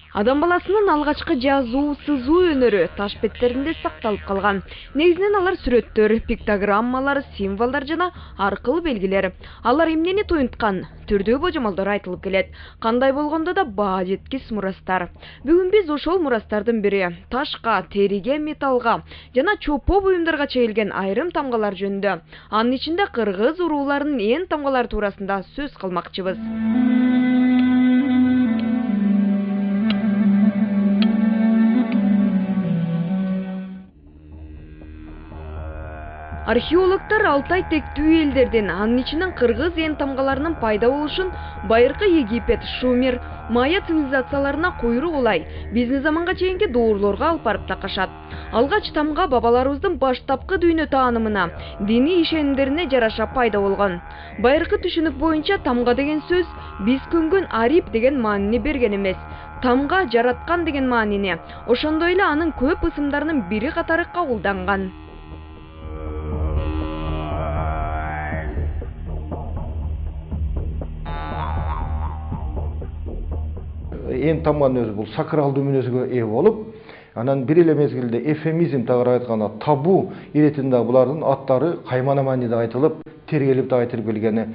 Адам баласынын алгачкы жазуу, сызуу өнөрү таш беттеринде сакталып калган. Негизинен алар сүрөттөр, пиктограммалар, символдор жана аркыл белгилер. Алар эмнени туюнткан? Түрдүү божомолдор айтылып келет. Кандай болгондо да баа жеткис мурастар. Бүгүн биз ошол мурастардын бири ташка, териге, металлга жана чопо буюмдарга чегилген айрым тамгалар жөнүндө. Анын ичинде кыргыз урууларынын ээн тамгалары туурасында сөз кылмакчыбыз. Археологтор Алтай тектүү элдердин, анын ичинен кыргыз ээн тамгаларынын пайда болушун байыркы Египет, Шумер, Майя цивилизацияларына куйрук улай биздин заманга чейинки доорлорго алып барып такашат. Алгач тамга бабаларыбыздын баштапкы дүйнө таанымына, диний ишенимдерине жараша пайда болгон. Байыркы түшүнүк боюнча тамга деген сөз биз көнгөн арип деген маанини берген эмес. Тамга жараткан деген маанини, ошондой эле анын көп ысымдарынын бири катары кабылданган. Ээн тамганын өзү бул сакралдуу мүнөзгө ээ болуп, анан бир эле мезгилде эфемизм тагыраак айтканда табу иретинде булардын аттары каймана мааниде айтылып, тергелип да айтылып келгени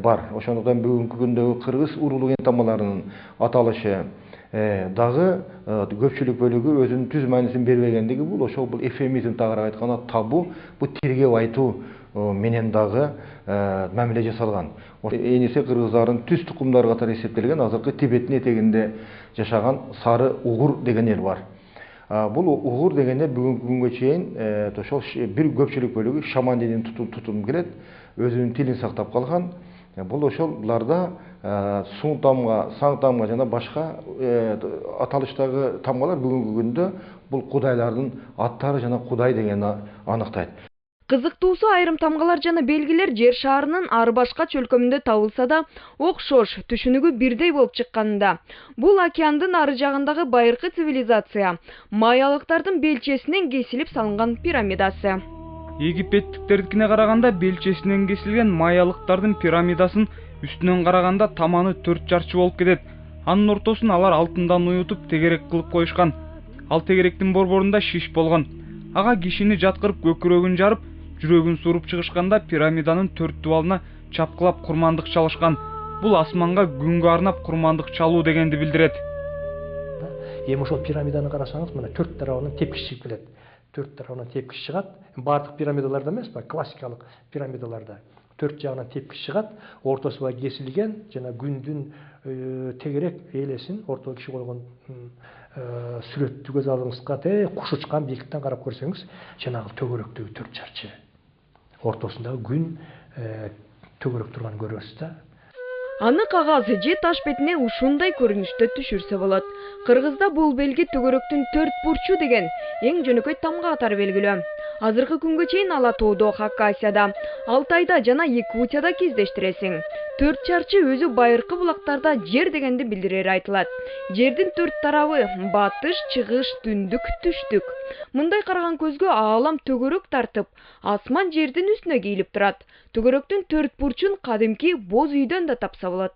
бар. Ошондуктан бүгүнкү күндөгү кыргыз уруулук ээн тамгаларынын аталышы дагы көпчүлүк бөлүгү өзүнүн түз маанисин бербегендиги бул эфемизм тагыраак айтканда табу, бул тергеп айтуу менен дагы мамиле жасалган. Энисе кыргыздардын түз тукумдары катары эсептелген азыркы Тибеттин этегинде жашаган сары угур деген эл бар. Бул угур деген эл бүгүнкү күнгө чейин ошол бир көпчүлүк бөлүгү шаман динин тутумун келет, өзүнүн тилин сактап калган. Бул ошол буларда суң тамга, саң тамга жана башка аталыштагы тамгалар бүгүнкү күндө бул кудайлардын аттары жана кудай дегенди аныктайт. Кызыктуусу айрым тамгалар жана белгилер жер шарынын ар башка чөлкөмүндө табылса да, окшош, түшүнүгү бирдей болуп чыкканында. Бул океандын ары жагындагы байыркы цивилизация, майялыктардын белчесинен кесилип салынган пирамидасы. Египеттиктердикине караганда белчесинен кесилген майялыктардын пирамидасын үстүнөн караганда таманы 4 жарчы болуп кетет. Анын ортосун алар алтындан уютуп тегерек кылып коюшкан. Ал тегеректин борборунда шиш болгон. Ага кишини жаткырып көкүрөгүн жарып, жүрөгүн суруп чыгышканда пирамиданын 4 дубалына чапкылап курмандык чалышкан. Бул асманга күнгө арнап курмандык чалуу дегенди билдирет. Эми ошол пирамиданы карасаңыз, мына 4 тарабынан тепкич чыгып келет. 4 тарабынан тепкич чыгат. Бардык пирамидаларда эмес, классикалык пирамидаларда 4 жагынан тепкич чыгат, ортосу кесилген, жана күндүн тегерек элесин ортого киши койгон сүрөттү көз алдыңызга куш учкан бийиктиктен карап көрсөңүз, жанагы төгөрөктөгү 4 жарчы ортосундагы күн төгөрөк турганын көрөсүз да. Аны кагаз же таш бетине ушундай көрүнүштө түшүрсө болот. Кыргызда бул белги төгөрөктүн 4 бурчу деген эң жөнөкөй тамга катары белгилүү. Азыркы күнгө чейин Ала тоодо, Хакасияда, Алтайда жана Якутияда кездештиресиң. 4 чарчы өзү байыркы булактарда жер дегенди билдирери айтылат. Жердин 4 тарабы батыш, чыгыш, түндүк, түштүк. Мындай караган көзгө аалам төгөрөк тартып, асман жердин үстүнө кийилип турат. Төгөрөктүн 4 бурчун кадимки боз үйдөн да тапса болот.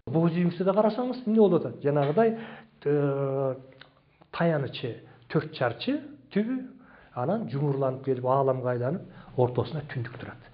Боз үйүңүздө да карасаңыз эмне болуп атат? Жанагыдай таянычы 4 чарчы түбү, анан жумурланып келип ааламга айланып, ортосуна түндүк турат.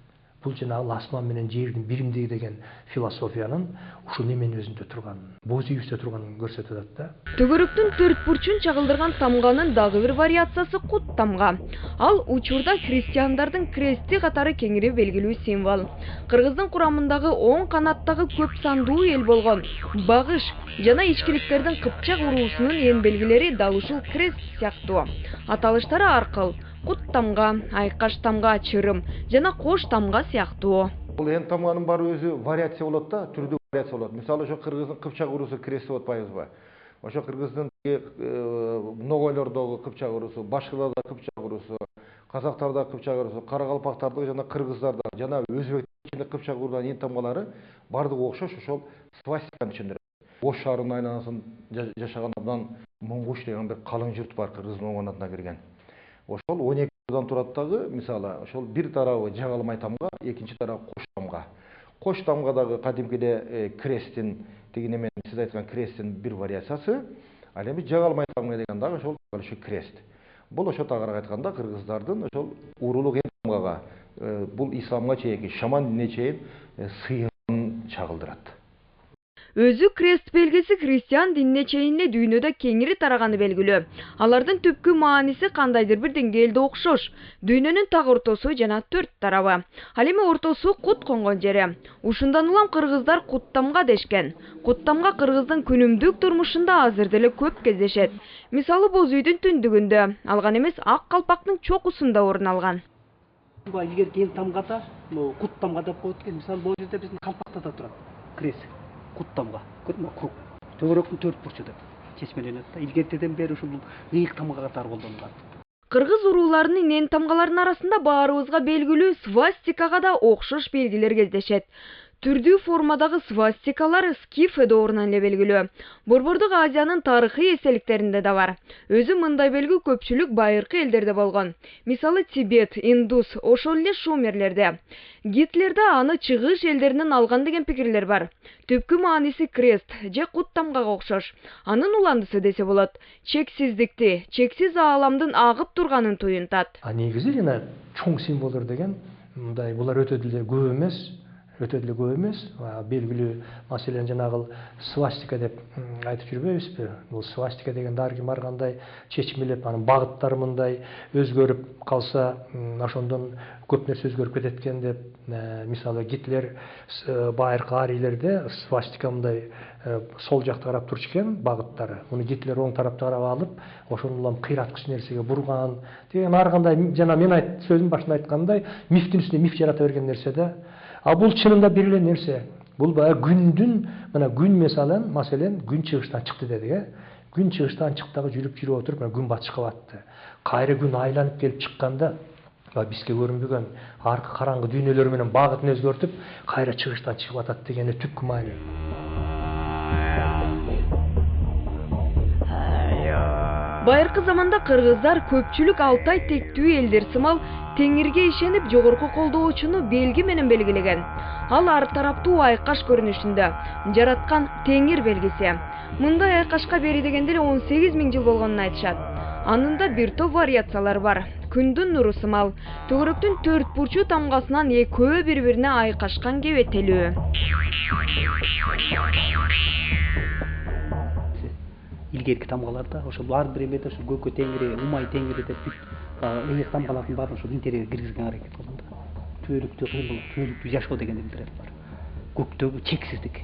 Бул жанагы асман менен жердин биримдиги деген философиянын ушул неменин өзүндө турган, боз үйүбүздө турганын көрсөтүп атат да. Төгөрөктүн 4 бурчун чагылдырган тамганын дагы бир вариациясы кут тамга. Ал учурда христиандардын крести катары кеңири белгилүү символ. Кыргыздын курамындагы 10 канаттагы көп сандуу эл болгон Багыш жана ичкиликтердин Кыпчак уруусунун ээн белгилери дал ушул крест сыяктуу. Аталыштары аркыл кут тамга, айкаш тамга, чырым жана кош тамга сыяктуу. Бул ээн тамганын баары өзү вариация болот да, түрдүү вариация болот. Мисалы ошо кыргыздын Кыпчак уруусу крести болуп атпайбызбы? Ошо кыргыздын ногойлордогу Кыпчак уруусу, башкыларда Кыпчак уруусу, казактарда Кыпчак уруусу, каракалпактарда жана кыргыздарда жана өзбектин Кыпчак уруусунун ээн тамгалары бардыгы окшош, ошол свастиканы түшүндүрөт. Ош шаарынын айланасын жашаган абдан Муңгуш деген бир калың журт бар, кыргыздын оң канатына кирген. Ошол 12 жылдан турат дагы, мисалы, ошол бир тарабы жагалмай тамга, экинчи тарабы кош тамга. Кош тамгадагы кадимкиде кресттин, тиги немен сиз айткан кресттин бир вариациясы, Ал эми жагалмай тамга деген дагы ошол ошо крест. Бул ошо тагыраак айтканда кыргыздардын ошол урулук эн тамгага бул исламга чейинки шаман динине чейин сыйган чагылдырат. Өзү крест белгиси христиан динине чейин эле дүйнөдө кеңири тараганы белгилүү. Алардын түпкү мааниси кандайдыр бир деңгээлде окшош. Дүйнөнүн так ортосу жана 4 тарабы. Ал эми ортосу кут конгон жери. Ушундан улам кыргыздар куттамга дешкен. Куттамга кыргыздын күнүмдүк турмушунда азыр деле көп кездешет. Мисалы боз үйдүн түндүгүндө, алган эмес ак калпактын чокусунда орун алган. Илгер кен тамгада, кут тамга деп коет экен. Мисалы бул жерде биздин калпакта да турат. Крест. Кут тамга. Көрдүңбү? Круг. Төгөрөктүн 4 бурчу деп чечмеленет да. Илгертеден бери ушул ыйык тамга катары колдонулган. Кыргыз урууларынын эн тамгаларынын арасында баарыбызга белгилүү свастикага да окшош белгилер кездешет. Түрдүү формадагы свастикалар скиф доорунан эле белгилүү. Борбордук Азиянын тарыхый эстеликтеринде да бар. Өзү мындай белги көпчүлүк байыркы элдерде болгон. Мисалы Тибет, Индус, ошол эле шумерлерде. Гитлерде аны чыгыш элдеринен алган деген пикирлер бар. Түпкү мааниси крест же кут тамгага окшош. Анын уландысы десе болот. Чексиздикти, чексиз ааламдын агып турганын туюнтат. Негизи жана чоң символдор деген мындай булар өтө деле көп эмес. Белгилүү маселен жанагы свастика деп айтып жүрбөйбүзбү? Бул свастика деген дарги баргандай чечмелеп, анын багыттары мындай өзгөрүп калса, ошондон көп нерсе өзгөрүп кетет экен деп. Мисалы Гитлер байыркы арийлерде свастика мындай сол жакта карап турчу экен багыттары. Муну Гитлер оң тарапта карап алып, ошону улам кыйраткыч нерсеге бурган деген ар кандай жана мен сөзүм башында айткандай мифтин үстүнө миф жарата берген нерсе да. А бул чынында бир эле нерсе. Бул баягы күндүн, мына күн маселен күн чыгыштан чыкты дедик, Күн чыгыштан чыктагы жүрүп отуруп, мына күн батышка батты. Кайра күн айланып келип чыкканда, бизге көрүнбөгөн аркы караңгы дүйнөлөр менен багытын өзгөртүп, кайра чыгыштан чыгып атат дегени түпкү маани. Байыркы заманда кыргыздар көпчүлүк Алтай тектүү элдер сымал теңирге ишенип жогорку колдоочуну белги менен белгилеген. Ал ар тараптуу айкаш көрүнүшүндө жараткан теңир белгиси. Мындай айкашка бери дегенде 18 000 жыл болгонун айтышат. Анында бир топ вариациялар бар. Күндүн нуру сымал, төгөрөктүн 4 бурчу тамгасынан экөө бири-бирине айкашкан кебетелүү. Илгерки тамгаларда ошол ар бир эмеде ошо көккө теңири, умай теңири деп ыйык тамгалардын баарын ошол интерьерге киргизген аракет кылган да. Түбөлүктүү кыймыл, түбөлүктүү жашоо деген билдирет бар. Көктөгү чексиздик.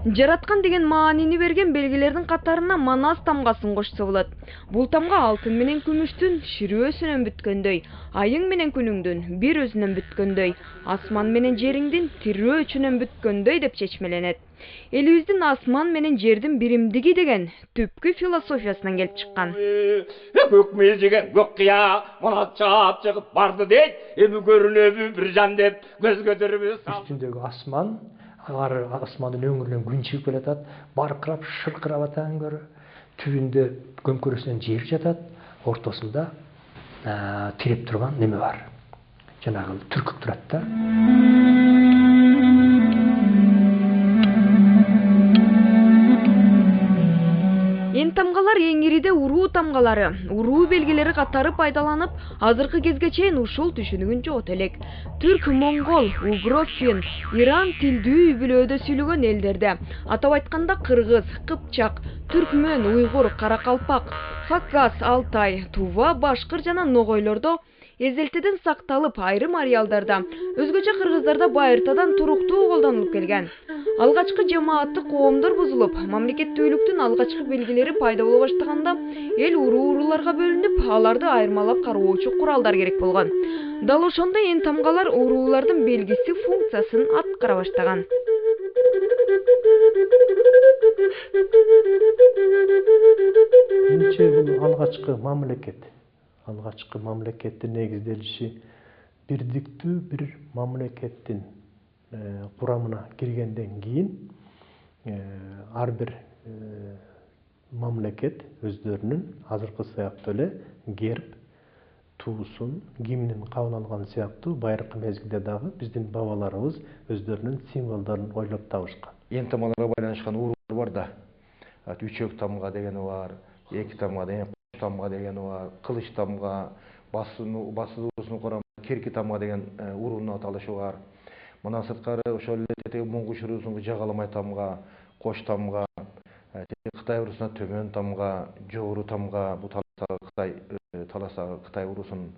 Жараткан деген маанини берген белгилердин катарына Манас тамгасын кошсо болот. Бул тамга алтын менен күмүштүн ширөөсүнөн бүткөндөй, айың менен күнүңдүн бир өзүнөн бүткөндөй, асман менен жериңдин тирөөчүнөн бүткөндөй деп чечмеленет. Элибиздин асман менен жердин биримдиги деген түпкү философиясынан келип чыккан. Көк мелжеген көк кыя, мына чаап чыгып барды дейт, эми көрүнөбү бир жан деп көз көтөрүбүз. Үстүндөгү асман, асмандын өңүрүнөн күн чыгып келатат, баркырап, шыркырап атан көрө. Түбүндө көмкөрөсүнөн жер жатат, ортосунда тиреп турган неме бар. Жанагы түркүп турат да. Эн тамгалар эңириде уруу тамгалары, уруу белгилери катары пайдаланып, азыркы кезге чейин ушул түшүнүгүн жогото элек. Түрк, моңгол, угров, фин, иран тилдүү үй-бүлөдө сүйлөгөн элдерде, атап айтканда кыргыз, кыпчак, түркмөн, уйгур, каракалпак, хакас, алтай, тува, башкыр жана ногойлордо эзелтеден сакталып, айрым ареалдарда, өзгөчө кыргыздарда байыртадан туруктуу колдонулуп келген. Алгачкы жамааттык коомдор бузулуп, мамлекеттүүлүктүн алгачкы белгилери пайда боло баштаганда, эл урууларга бөлүнүп, аларды айырмалап кароочу куралдар керек болгон. Дал ошондо эн тамгалар уруулардын белгиси функциясын аткара баштаган. Менимче бул алгачкы мамлекеттин негизделиши бирдиктүү бир мамлекеттин курамына киргенден кийин ар бир мамлекет өздөрүнүн азыркы сыяктуу эле герб, туусун, гимнин кабыл алган сыяктуу байыркы мезгилде дагы биздин бабаларыбыз өздөрүнүн символдорун ойлоп табышкан. Эн тамгаларга байланышкан уруулар бар да. Үчөк тамга дегени бар, эки тамга деген, кош тамга дегени бар, кылыч тамга, басын уруусунун курамында керки тамга деген уруунун аталышы бар. Мындан сырткары ошол эле тетеги муңгуш уруусунун жагаламай тамга, кош тамга, Кытай уруусуна төмөн тамга, жоору тамга, бу таластагы Кытай уруусунун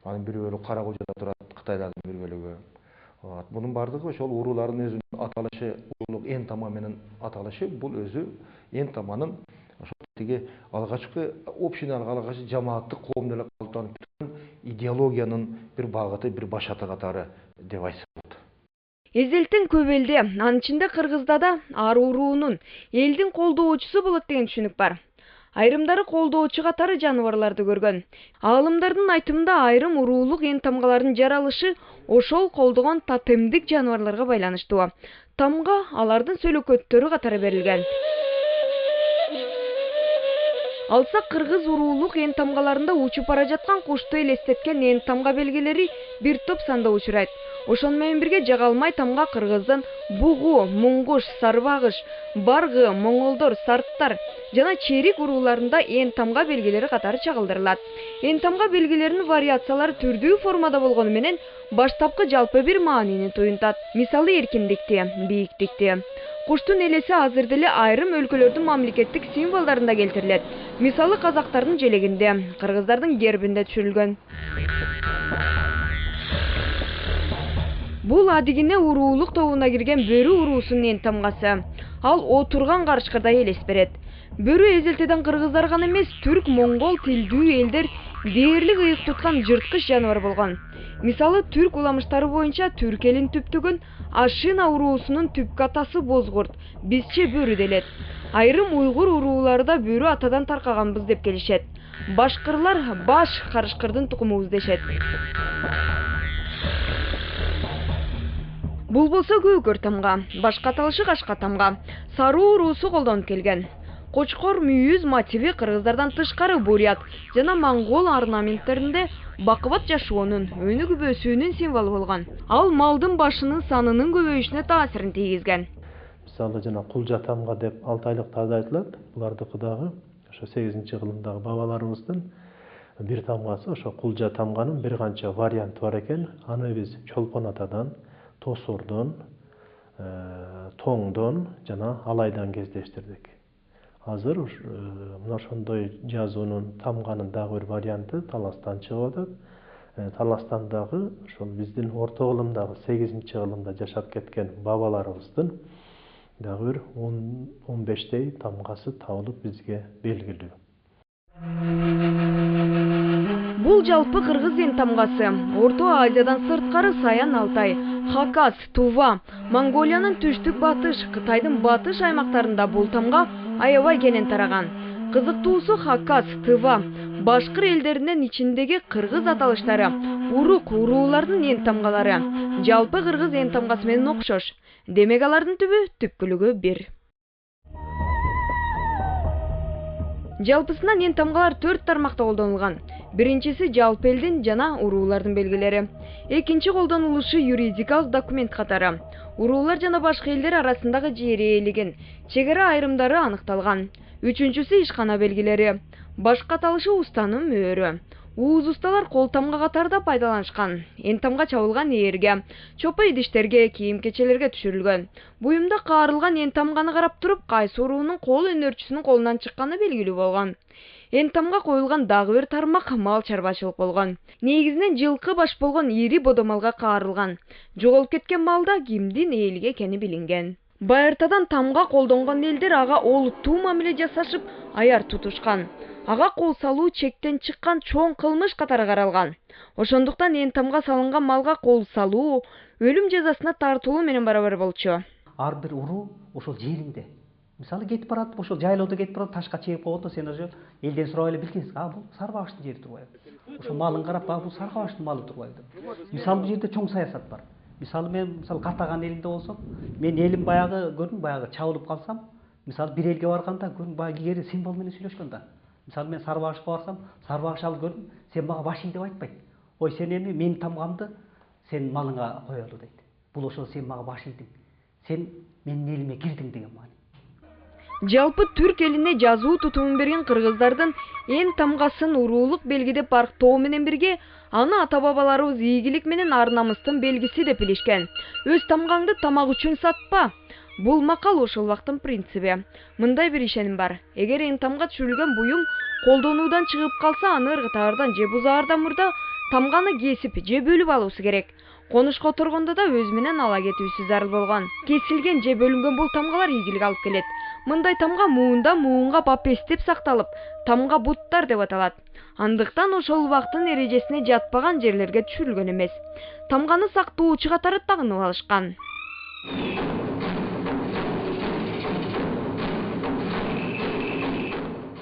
анын бир бөлүгү Кара Кулжада турат, Кытайлардын бир бөлүгү. Bunun бардыгы ошол уруулардын өзүнүн аталышы, уруулук эн тама менен аталышы, бул өзү эн таманын ошол тиги алгачкы общиналык, алгачкы жамааттык коомдуулук калыптанып турган идеологиянын бир багыты, бир башаты катары деп айтса болот. Эзелтин көп элде, анын ичинде Кыргызда да ар уруунун элдин колдоочусу болот деген түшүнүк бар. Айрымдары колдоочу катары жаныбарларды көргөн. Аалымдардын айтымында айрым уруулук эн тамгалардын жаралышы ошол колдогон тотемдик жаныбарларга байланыштуу. Тамга алардын сөйлөкөттөрү катары берилген. Алсак кыргыз уруулук эн тамгаларында учуп бара жаткан кушту элестеткен эн тамга белгилери бир топ санда учурайт. Ошону менен бирге жагалмай тамга кыргыздын бугу, муңгуш, сарбагыш, баргы, моңолдор, сарттар жана черик урууларында эн тамга белгилери катары чагылдырылат. Эн тамга белгилеринин вариациялары түрдүү формада болгону менен баштапкы жалпы бир маанини туюнтат. Мисалы эркиндикти, бийиктикти. Куштун элеси азыр деле айрым өлкөлөрдүн мамлекеттик символдорунда келтирилет. Мисалы казактардын желегинде, кыргыздардын гербинде түшүрүлгөн. Бул адигине уруулук тобуна кирген бөрү уруусунун эн тамгасы. Ал отурган карышкырдай элес берет. Бөрү эзелтеден кыргыздар гана эмес, түрк, моңгол тилдүү элдер дээрлик ыйык туткан жырткыч жаныбар болгон. Мисалы түрк уламыштары боюнча түрк элин түптөгөн Ашина уруусунун түпкү атасы бозгурт, бизче бөрү делет. Айрым уйгур урууларда бөрү атадан таркаганбыз деп келишет. Башкырлар баш карышкырдын тукумубуз дешет. Бул болсо көкөр тамга, башка аталышы кашка тамга, саруу уруусу колдонуп келген. Кочкор мүйүз мотиви кыргыздардан тышкары бурят жана моңгол орнаменттеринде бакыбат жашоонун, өнүгүп өсүүнүн символу болгон. Ал малдын башынын санынын көбөйүшүнө таасирин тийгизген. Мисалы жана кулжа тамга деп 6 айлыктарда айтылат. Булардыкы дагы ошо 8-кылымдагы бабаларыбыздын бир тамгасы, ошо кулжа тамганын бир канча варианты бар экен. Аны биз Чолпон атадан, Тосордон, Тоңдон жана Алайдан кездештирдик. Азыр мына ошондой жазуунун тамганын дагы бир варианты Таластан чыгып атат. Таластан дагы ошол биздин орто кылымдагы 8-кылымда жашап кеткен бабаларыбыздын дагы бир 10-15 тамгасы табылып бизге белгилүү. Бул жалпы кыргыз эн тамгасы. Орто Азиядан сырткары Саян Алтай, Хакас, Тува, Монголиянын түштүк батыш, Кытайдын батыш аймактарында бул тамга аябай кенен тараган. Кызыктуусу Хакас, Тыва, башкыр элдеринин ичиндеги кыргыз аталыштары, урук, уруулардын эн тамгалары жалпы кыргыз эн тамгасы менен окшош. Демек алардын түпкүлүгү бир. Жалпысынан эн тамгалар 4 тармакта колдонулган. Биринчиси жалпы элдин жана уруулардын белгилери. Экинчи колдонулушу юридикалык документ катары. Уруулар жана башка элдер арасындагы жер ээлигин, чегара айрымдары аныкталган. Үчүнчүсү ишкана белгилери. Башка аталышы устанын мөөрү. Ууз усталар кол тамга катарда пайдаланышкан. Эн тамга чабылган ээрге, чопо идиштерге, кийим-кечелерге түшүрүлгөн. Буюмда каарылган эн тамганы карап туруп, кайсы уруунун кол өнөрчүсүнүн колунан чыкканы белгилүү болгон. Эн тамга коюлган дагы бир тармак мал чарбачылык болгон. Негизинен жылкы баш болгон ири бодомалга каарылган. Жоголуп кеткен малда кимдин ээлиги экени билинген. Байыртадан тамга колдонгон элдер ага олуттуу мамиле жасашып, аяр тутушкан. Ага кол салуу чектен чыккан чоң кылмыш катары каралган. Ошондуктан эн тамга салынган малга кол салуу өлүм жазасына тартылуу менен барабар болчу. Ар бир уруу ошол жеринде. Мисалы кетип барат, ошол жайлоодо кетип барат, ташка чегип койгондо сен ошо элден сурап эле билгенсиң. Бул Сарбагыштын жери турбайбы? Ошо малын карап, бул Сарбагыштын малы турбайбы деп. Мисалы бул жерде чоң саясат бар. Мисалы мен Катаган элинде болсом, мен элим баягы көрдүм, баягы чабылып калсам, мисалы бир элге барганда көрдүм, баягы кери символ менен сүйлөшкөн да. Мысалы мен Сарыбағышқа барсам, Сарыбағыш алып көрдім, сен маған башың деп айтпайды. Ой, сен эми менің тамғамды сен малыңа қоялы дейді. Бұл ошол сен маған баш ийдің. Сен менің еліме кірдің деген мағына. Жалпы түрк элине жазуу тутумун берген кыргыздардын эн тамгасын уруулук белги деп барктоо менен бирге аны ата бабаларыбыз ийгилик менен ар намыстын белгиси деп билишкен. Өз тамгаңды тамак үчүн сатпа. Бул макал ошол убактын принциби. Мындай бир ишеним бар. Эгер эн тамга түшүрүлгөн буюм колдонуудан чыгып калса, аны ыргытаардан же бузаардан мурда тамганы кесип же бөлүп алуусу керек. Конушко оторгондо да өз менен ала кетүүсү зарыл болгон. Кесилген же бөлүнгөн бул тамгалар ийгилик алып келет. Мындай тамга муунга папес деп сакталып, тамга буттар деп аталат. Андыктан ошол убактын эрежесине жатпаган жерлерге түшүрүлгөн эмес. Тамганы сактоочу катары тагынып алышкан.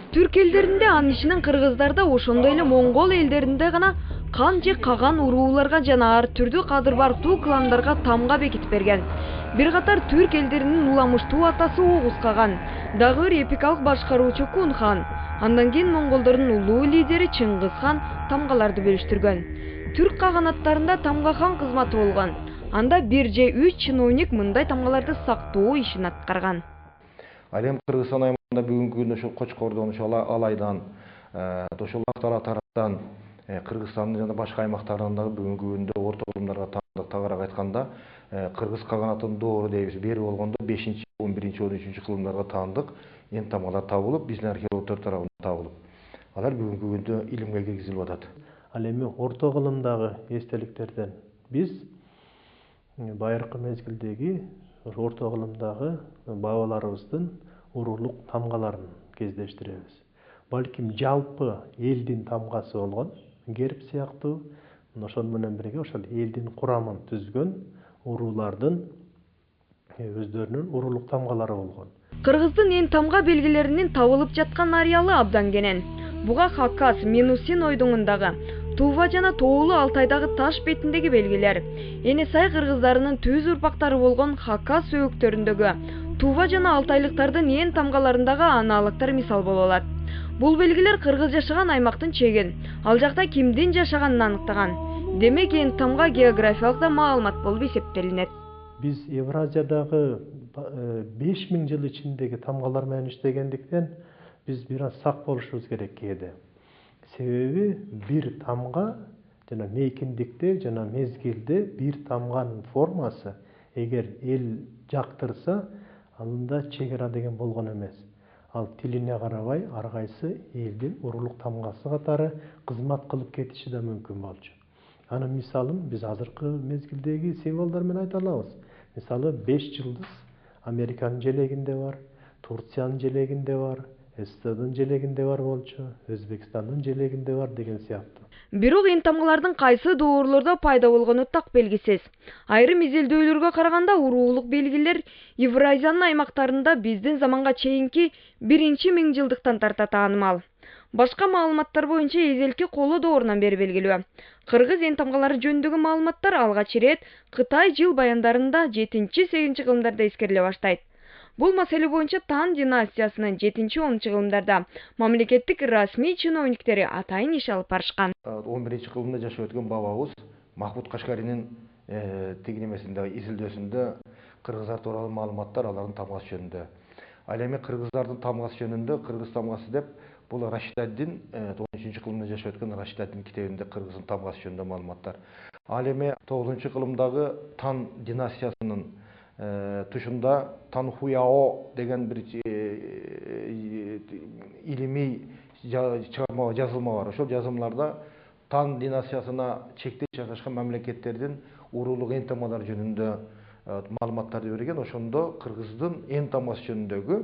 Түрк элдеринде анын ишинен кыргыздарда ошондой эле моңгол элдеринде гана кан же каган урууларга жана ар түрдүү кадыр барктуу кландарга тамга бекитип берген. Бир катар түрк элдеринин уламыштуу атасы Огуз каган, дагы бир эпикалык башкаруучу Кун хан, андан кийин монголдордун улуу лидери Чыңгыз хан тамгаларды бөлүштүргөн. Түрк каганаттарында тамга хан кызматы болгон. Анда 1 же 3 чиновник мындай тамгаларды сактоо ишин аткарган. Ал эми Кыргызстан аймагында бүгүнкү күндө ошол Кочкордон, ошол Алайдан, ошол Актара тараптан Кыргызстандын жана башка аймактарынан дагы бүгүнкү күндө орто кылымдарга таандык, тагыраак айтканда Кыргыз каганатынын доору дейбиз бери болгондо 5-11, 13 кылымдарга таандык эн тамгалар табылып, биздин археологдор тарабынан табылып. Алар бүгүнкү күндө илимге киргизилип атат. Ал эми орто кылымдагы эстеликтерден биз байыркы мезгилдеги орто кылымдагы бабаларыбыздын уруулук тамгаларын кездештиребиз. Балким жалпы элдин тамгасы болгон, герб сыяктуу, ошон менен бирге ошол элдин курамын түзгөн уруулардын өздөрүнүн уруулук тамгалары болгон. Кыргыздын эн тамга белгилеринин табылып жаткан ареалы абдан кенен. Буга Хакас, Менусин ойдоңундагы, Тува жана Тоолу Алтайдагы таш бетиндеги белгилер, Энесай кыргыздарынын түз урпактары болгон Хакас өбөктөрүндөгү Тува жана Алтайлыктардын эн тамгаларындагы аналыктар мисал боло алат. Бул белгилер кыргыз жашаган аймактын чегин, ал жакта кимдин жашаганын аныктаган. Демек эн тамга географиялык да маалымат болуп эсептелинет. Биз Евразиядагы 5000 жыл ичиндеги тамгалар менен иштегендиктен биз бир аз сак болушубуз керек кээде. Себеби бир тамга жана мейкиндикте жана мезгилде бир тамганын формасы эгер эл жактырса, анда чегара деген болгон эмес. Ал тилине карабай ар кайсы элдин уруулук тамгасы катары кызмат кылып кетиши да мүмкүн болчу. Анын мисалын биз азыркы мезгилдеги символдор менен айта алабыз. Мисалы 5 жылдыз Американын желегинде бар, Турциянын желегинде бар, Эстонун желегинде бар болчу, Өзбекстандын желегинде бар деген сыяктуу. Бирок эн тамгалардын кайсы доорлордо пайда болгону так белгисиз. Айрым изилдөөлөргө караганда уруулук белгилер Евразиянын аймактарында биздин заманга чейинки 1-миңжылдыктан тарта таанымал. Башка маалыматтар боюнча эзелки коло доорунан бери белгилүү. Кыргыз эн тамгалары жөнүндөгү маалыматтар алгач ирет Кытай жыл баяндарында 7-8 кылымдарда эскериле баштайт. Бул маселе боюнча Тан династиясынын 7-10 кылымдарда мамлекеттик расмий чиновниктери атайын иш алып барышкан. 11-кылымда жашап өткөн бабабыз Махмуд Кашкаринин тигинемесинде изилдөөсүндө кыргыздар тууралуу маалыматтар алардын тамгасы жөнүндө. Ал эми кыргыздардын тамгасы жөнүндө кыргыз тамгасы деп бул Рашидаддин 13-кылымда жашап өткөн Рашидаддин китебинде кыргыздын тамгасы жөнүндө маалыматтар. Ал эми 9-кылымдагы Тан династиясынын тушунда Танхуяо деген бир илимий жазылма бар. Ошол жазылмаларда Тан династиясына чектеш жашашкан мамлекеттердин уруулук эн тамгалары жөнүндө маалыматтарды берген. Ошондо кыргыздын эн тамгасы жөнүндөгү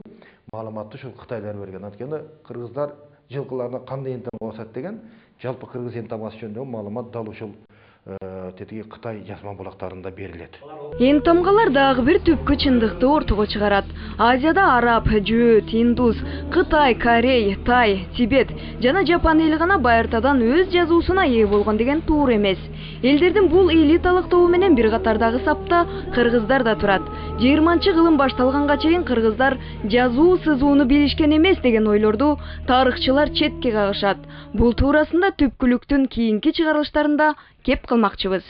маалыматты ушул кытайлар берген. Анткени кыргыздар жылкыларына кандай эн тамга басат деген жалпы кыргыз эн тамгасы жөнүндөгү маалымат дал ушул тетиги Кытай жазма булактарында берилет. Эң тамгалар дагы бир түпкү чындыкты ортого чыгарат. Азияда араб, жөөт, индус, Кытай, Корей, Тай, Тибет жана Жапон эли гана байыртадан өз жазуусуна ээ болгон деген туура эмес. Элдердин бул элиталык тобу менен бир катардагы сапта кыргыздар да турат. 20-кылым башталганга чейин кыргыздар жазуу сызууну билишкен эмес деген ойлорду тарыхчылар четке кагышат. Бул туурасында түпкүлүктүн кийинки чыгарылыштарында кеп кылмакчыбыз.